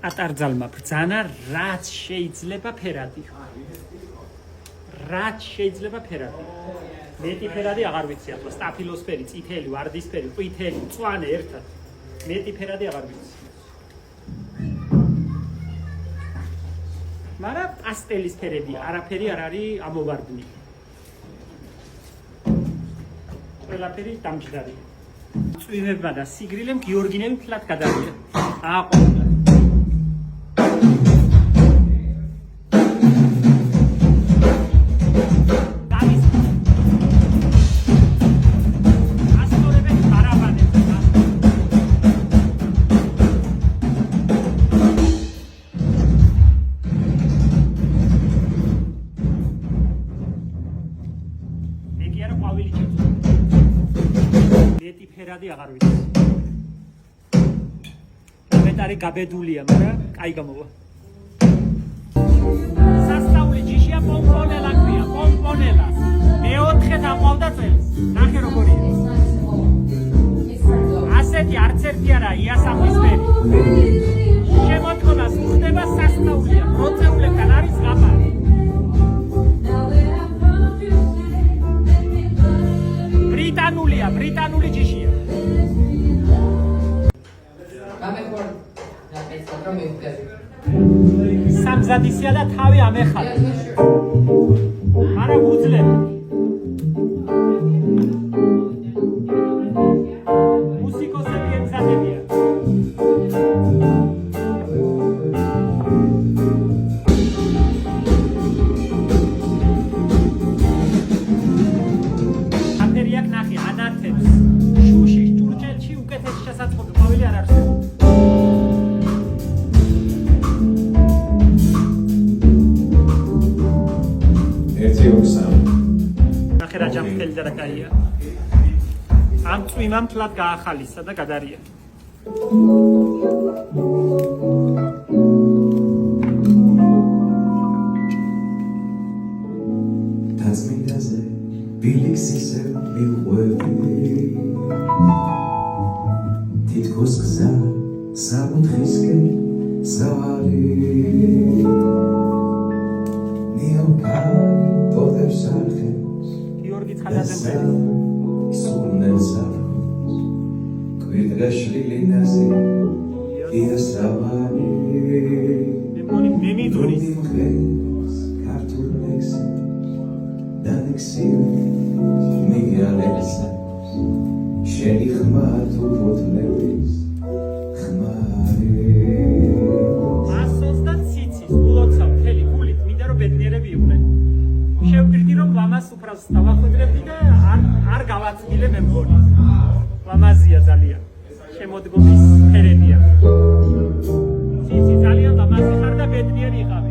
პატარძალმა ბრძანა რაც შეიძლება ფერადი. რაც შეიძლება ფერადი. მეტი ფერადი აღარ ვიცი ახლა სტაფილოსფერი, წითელი, ვარდისფერი, ყვითელი, მწვანე ერთად. მეტი ფერადი აღარ ვიცი. მაგრამ პასტელის ფერები არაფერი არ არის ამოვარდნი. ყველაფერი დამჯდარი. წვიმებმა და სიგრილემ გიორგინელი თლად გადავიდა. ააყოლა. მეტი ფერადი აღარ ვიცი. მეტარი გაბედულია, მაგრამ კაი გამოვა. სასწაული ჯიშია პომპონელა ქვია, პომპონელა. მეოთხედ აყვავდა წელს. ნახე როგორია. ასეთი არც ერთი არა იასამნისფერი. შემოდგომას უხდება სასწაულია. პროცეულებთან არის ღამარი. ბრიტანული ჯიშია. სამზადისია და თავი ამეხადა. მაგრამ უძლებს. მუსიკოსები ემზადებიან. ამ წვიმამ თლად გაახალისა და გადარია. თაზმინდაზე ბილიქს ისევ მიყვები თითქოს გზა საკუთხისკენ ზავალი ნიოკარი პოდებს არხებს გიორგი ცხადაძემ Quidrashli nasi iasavani მე მიდურის kartul nexi danexi migalesa sheni khmatu potlevis khmari ასოს და ციცის გულოცა მთელი გულით მინდა რომ ბედნიერები იყვნენ. შევპირდი რომ ლამას უფრას დავახვედრებდი და არ გავაცილე მე მგონი. ლამაზია ძალიან. შემოდგომის ფერებია. ციცი ძალიან ლამაზი ხარ და ბედნიერი იყავი.